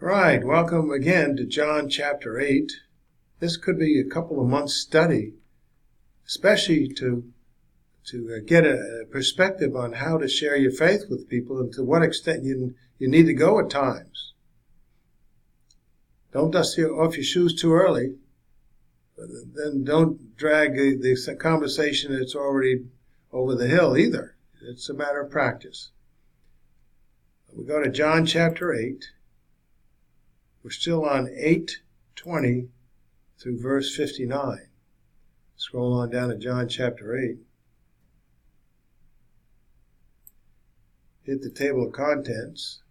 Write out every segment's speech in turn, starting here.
Right, welcome again to John chapter 8. This could be a couple of months study, especially to get a perspective on how to share your faith with people and to what extent you need to go at times. Don't dust off your shoes too early. Then don't drag the conversation that's already over the hill either. It's a matter of practice. We go to John chapter 8. We're still on 8:20 through verse 59. Scroll on down to John chapter 8. Hit the table of contents.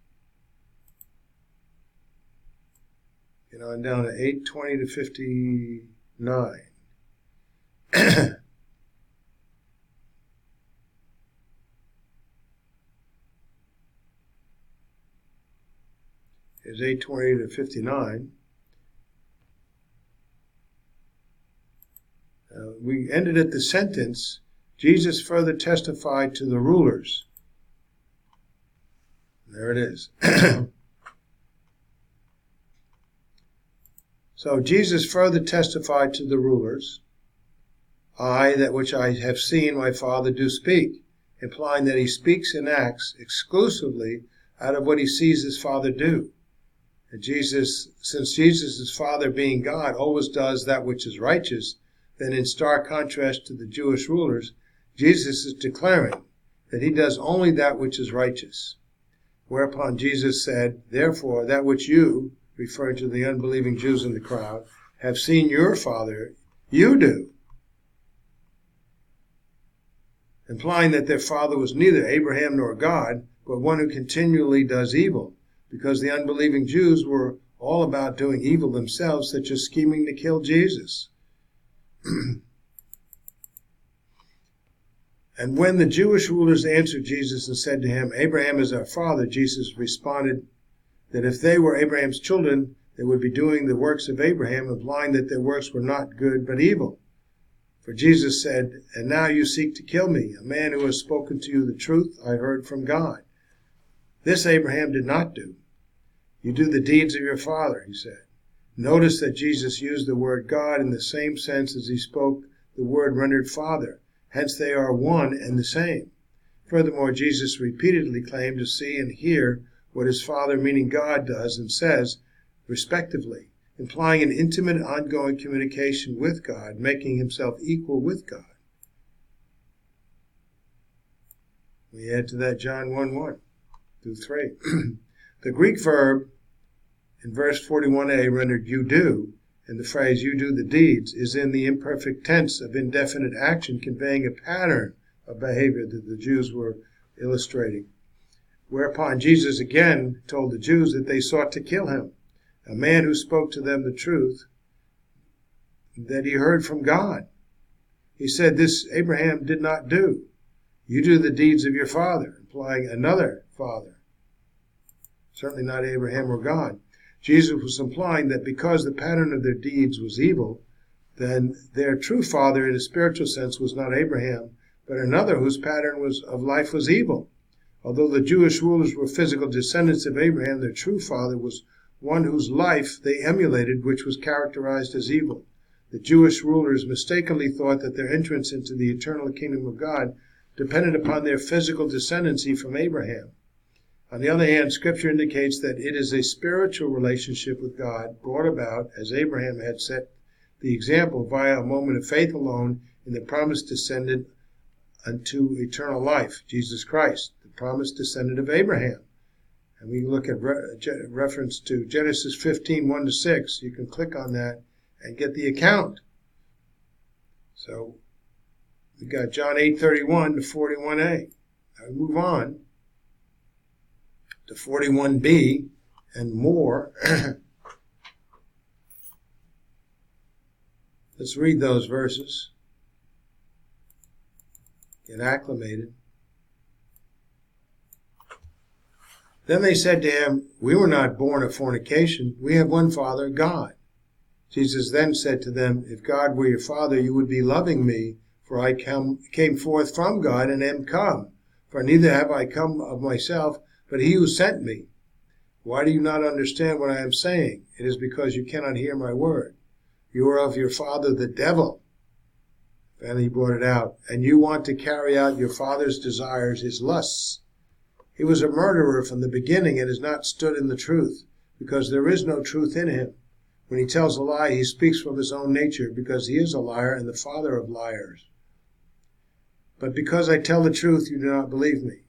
Get on down to 8:20 to 59. Here's 8:20 to 59. We ended at the sentence, Jesus further testified to the rulers. There it is. So Jesus further testified to the rulers, I, that which I have seen my Father do speak, implying that he speaks and acts exclusively out of what he sees his Father do. And since Jesus' Father, being God, always does that which is righteous, then in stark contrast to the Jewish rulers, Jesus is declaring that he does only that which is righteous. Whereupon Jesus said, therefore, that which you, referring to the unbelieving Jews in the crowd, have seen your Father, you do. Implying that their father was neither Abraham nor God, but one who continually does evil, because the unbelieving Jews were all about doing evil themselves, such as scheming to kill Jesus. And when the Jewish rulers answered Jesus and said to him, Abraham is our father, Jesus responded that if they were Abraham's children, they would be doing the works of Abraham, implying that their works were not good but evil. For Jesus said, and now you seek to kill me, a man who has spoken to you the truth I heard from God. This Abraham did not do. You do the deeds of your father, he said. Notice that Jesus used the word God in the same sense as he spoke the word rendered father. Hence they are one and the same. Furthermore, Jesus repeatedly claimed to see and hear what his Father, meaning God, does and says, respectively, implying an intimate, ongoing communication with God, making himself equal with God. We add to that John 1:1 through 3. The Greek verb in verse 41a rendered you do, and the phrase you do the deeds is in the imperfect tense of indefinite action, conveying a pattern of behavior that the Jews were illustrating. Whereupon Jesus again told the Jews that they sought to kill him, a man who spoke to them the truth that he heard from God. He said, this Abraham did not do. You do the deeds of your father, implying another father. Certainly not Abraham or God. Jesus was implying that because the pattern of their deeds was evil, then their true father in a spiritual sense was not Abraham, but another whose pattern of life was evil. Although the Jewish rulers were physical descendants of Abraham, their true father was one whose life they emulated, which was characterized as evil. The Jewish rulers mistakenly thought that their entrance into the eternal kingdom of God depended upon their physical descendancy from Abraham. On the other hand, Scripture indicates that it is a spiritual relationship with God brought about, as Abraham had set the example, via a moment of faith alone in the promised descendant unto eternal life, Jesus Christ, the promised descendant of Abraham. And we look at reference to Genesis 15:1-6. You can click on that and get the account. So we got John 8:31 to 41a. Now we move on to 41b and more. Let's read those verses. Get acclimated. Then they said to him, we were not born of fornication. We have one Father, God. Jesus then said to them, if God were your Father, you would be loving me, for I came forth from God and am come. For neither have I come of myself, but he who sent me. Why do you not understand what I am saying? It is because you cannot hear my word. You are of your father the devil. And he brought it out. And you want to carry out your father's desires, his lusts. He was a murderer from the beginning and has not stood in the truth, because there is no truth in him. When he tells a lie, he speaks from his own nature, because he is a liar and the father of liars. But because I tell the truth, you do not believe me.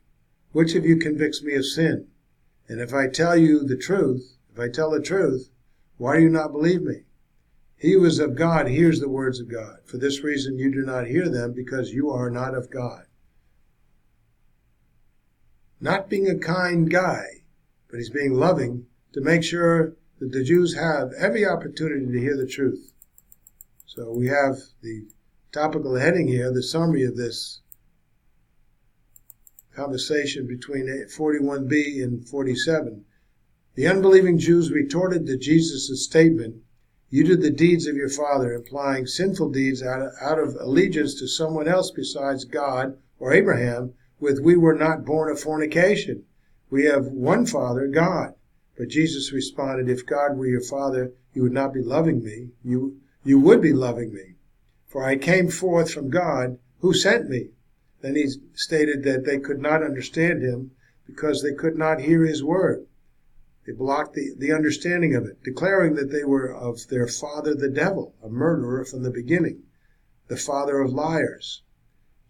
Which of you convicts me of sin? And if I tell the truth, why do you not believe me? He who is of God hears the words of God. For this reason you do not hear them, because you are not of God. Not being a kind guy, but he's being loving to make sure that the Jews have every opportunity to hear the truth. So we have the topical heading here, the summary of this conversation between 41b and 47. The unbelieving Jews retorted to Jesus' statement, "You do the deeds of your father," implying sinful deeds out of allegiance to someone else besides God or Abraham, with "We were not born of fornication. We have one Father, God." But Jesus responded, "If God were your Father, you would not be loving me. You would be loving me. For I came forth from God, who sent me." Then he stated that they could not understand him because they could not hear his word. They blocked the understanding of it, declaring that they were of their father the devil, a murderer from the beginning, the father of liars.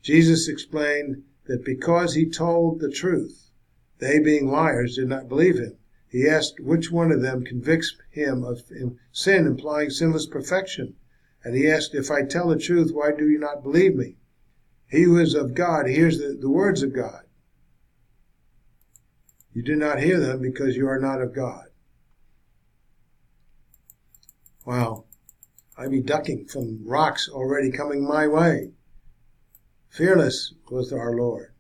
Jesus explained that because he told the truth, they, being liars, did not believe him. He asked which one of them convicts him of sin, implying sinless perfection. And he asked, "If I tell the truth, why do you not believe me?" He who is of God hears the words of God. You do not hear them because you are not of God. Wow. I'd be ducking from rocks already coming my way. Fearless was our Lord.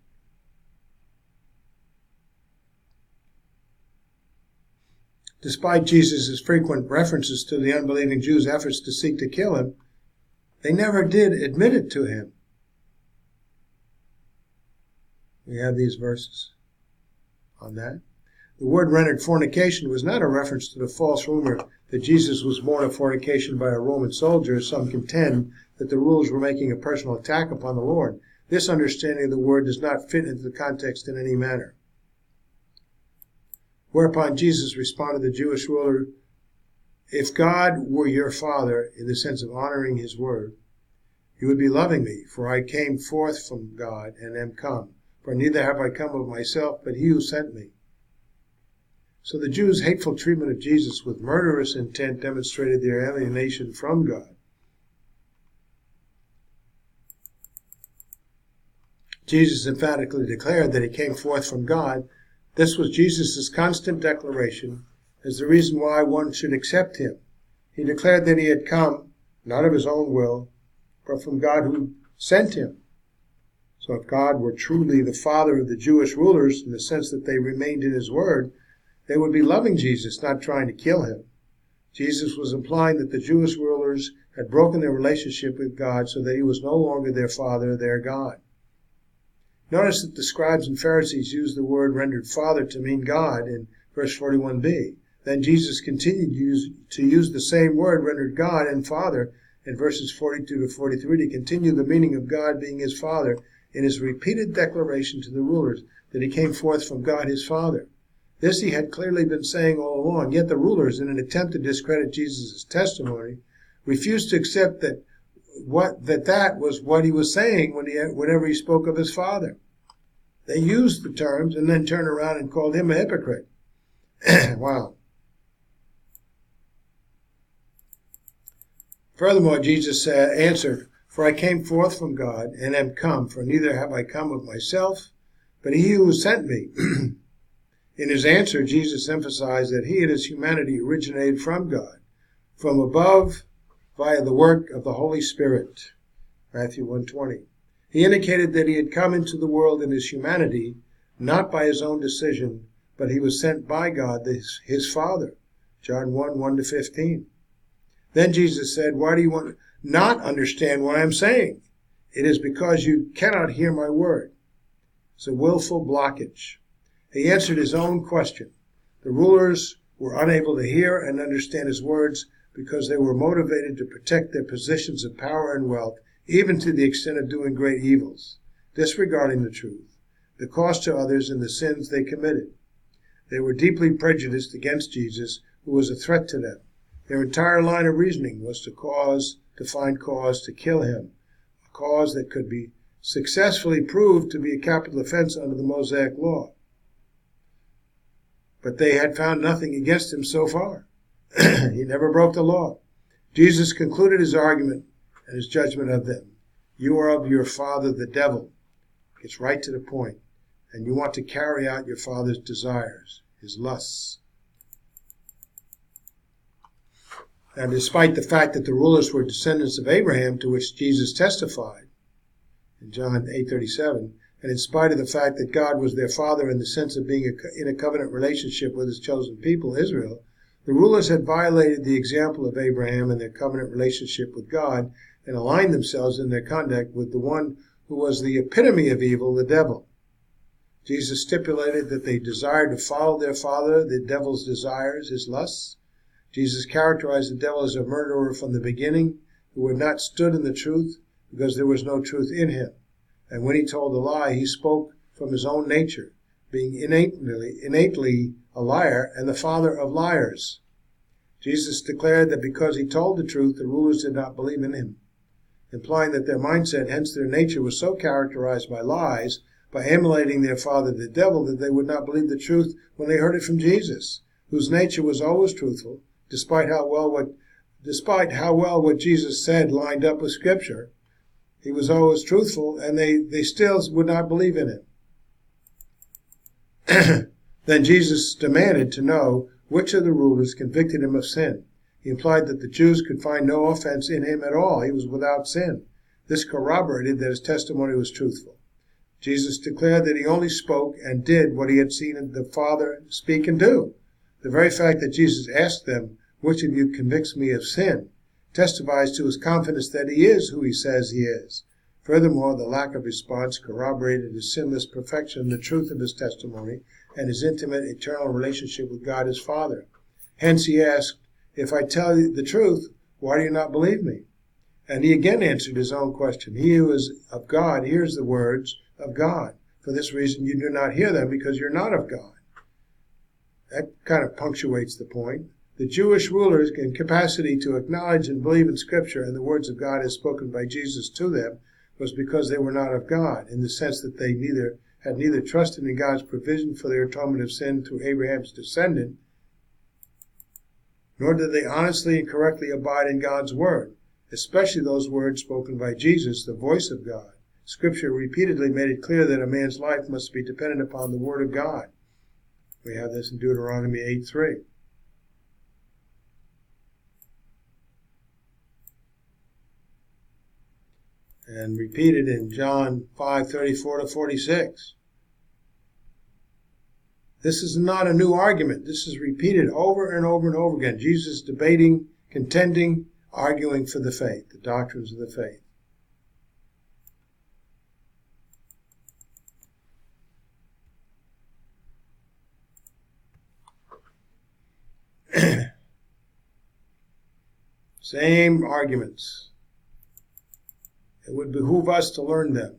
Despite Jesus' frequent references to the unbelieving Jews' efforts to seek to kill him, they never did admit it to him. We have these verses on that. The word rendered fornication was not a reference to the false rumor that Jesus was born of fornication by a Roman soldier, as some contend that the rulers were making a personal attack upon the Lord. This understanding of the word does not fit into the context in any manner. Whereupon Jesus responded to the Jewish ruler, "If God were your Father," in the sense of honoring his word, "you would be loving me, for I came forth from God and am come. For neither have I come of myself, but he who sent me." So the Jews' hateful treatment of Jesus with murderous intent demonstrated their alienation from God. Jesus emphatically declared that he came forth from God. This was Jesus' constant declaration as the reason why one should accept him. He declared that he had come, not of his own will, but from God who sent him. So if God were truly the father of the Jewish rulers, in the sense that they remained in his word, they would be loving Jesus, not trying to kill him. Jesus was implying that the Jewish rulers had broken their relationship with God so that he was no longer their father, their God. Notice that the scribes and Pharisees used the word rendered father to mean God in verse 41b. Then Jesus continued to use the same word rendered God and Father in verses 42 to 43 to continue the meaning of God being his Father in his repeated declaration to the rulers that he came forth from God his Father. This he had clearly been saying all along, yet the rulers, in an attempt to discredit Jesus' testimony, refused to accept that was what he was saying whenever he spoke of his Father. They used the terms and then turned around and called him a hypocrite. Wow. Furthermore, Jesus answered, "For I came forth from God and am come, for neither have I come of myself, but he who sent me." In his answer, Jesus emphasized that he in his humanity originated from God, from above, via the work of the Holy Spirit. Matthew 1:20. He indicated that he had come into the world in his humanity, not by his own decision, but he was sent by God, his Father. John 1:1-15. Then Jesus said, "Why do you not understand what I am saying? It is because you cannot hear my word." It's a willful blockage. He answered his own question. The rulers were unable to hear and understand his words because they were motivated to protect their positions of power and wealth, even to the extent of doing great evils, disregarding the truth, the cost to others, and the sins they committed. They were deeply prejudiced against Jesus, who was a threat to them. Their entire line of reasoning was to find cause to kill him, a cause that could be successfully proved to be a capital offense under the Mosaic law. But they had found nothing against him so far. He never broke the law. Jesus concluded his argument and his judgment of them. You are of your father, the devil. Gets right to the point. And you want to carry out your father's desires, his lusts. Now, despite the fact that the rulers were descendants of Abraham, to which Jesus testified in John 8:37, and in spite of the fact that God was their father in the sense of being in a covenant relationship with his chosen people, Israel, the rulers had violated the example of Abraham and their covenant relationship with God and aligned themselves in their conduct with the one who was the epitome of evil, the devil. Jesus stipulated that they desired to follow their father, the devil's desires, his lusts. Jesus characterized the devil as a murderer from the beginning, who had not stood in the truth because there was no truth in him. And when he told a lie, he spoke from his own nature, being innately a liar and the father of liars. Jesus declared that because he told the truth, the rulers did not believe in him, implying that their mindset, hence their nature, was so characterized by lies, by emulating their father the devil, that they would not believe the truth when they heard it from Jesus, whose nature was always truthful, despite how well what Jesus said lined up with Scripture. He was always truthful, and they still would not believe in him. Then Jesus demanded to know which of the rulers convicted him of sin. He implied that the Jews could find no offense in him at all. He was without sin. This corroborated that his testimony was truthful. Jesus declared that he only spoke and did what he had seen the Father speak and do. The very fact that Jesus asked them, "Which of you convicts me of sin?" testifies to his confidence that he is who he says he is. Furthermore, the lack of response corroborated his sinless perfection, the truth of his testimony, and his intimate, eternal relationship with God his Father. Hence he asked, "If I tell you the truth, why do you not believe me?" And he again answered his own question. He who is of God hears the words of God. For this reason you do not hear them, because you're not of God. That kind of punctuates the point. The Jewish rulers' incapacity to acknowledge and believe in Scripture and the words of God as spoken by Jesus to them was because they were not of God, in the sense that they had neither trusted in God's provision for their atonement of sin through Abraham's descendant, nor did they honestly and correctly abide in God's word, especially those words spoken by Jesus, the voice of God. Scripture repeatedly made it clear that a man's life must be dependent upon the word of God. We have this in Deuteronomy 8:3. And repeated in John 5:34-46. This is not a new argument. This is repeated over and over and over again. Jesus debating, contending, arguing for the faith, the doctrines of the faith. Same arguments. It would behoove us to learn them.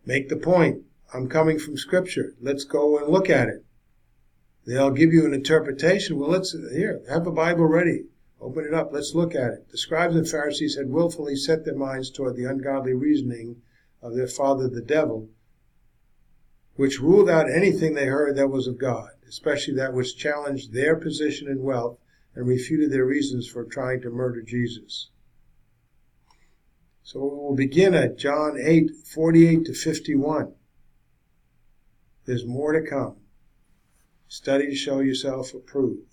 Make the point. I'm coming from Scripture. Let's go and look at it. They'll give you an interpretation. Well, here, have a Bible ready. Open it up. Let's look at it. The scribes and Pharisees had willfully set their minds toward the ungodly reasoning of their father, the devil, which ruled out anything they heard that was of God, especially that which challenged their position and wealth and refuted their reasons for trying to murder Jesus. So we'll begin at John 8:48-51. There's more to come. Study to show yourself approved.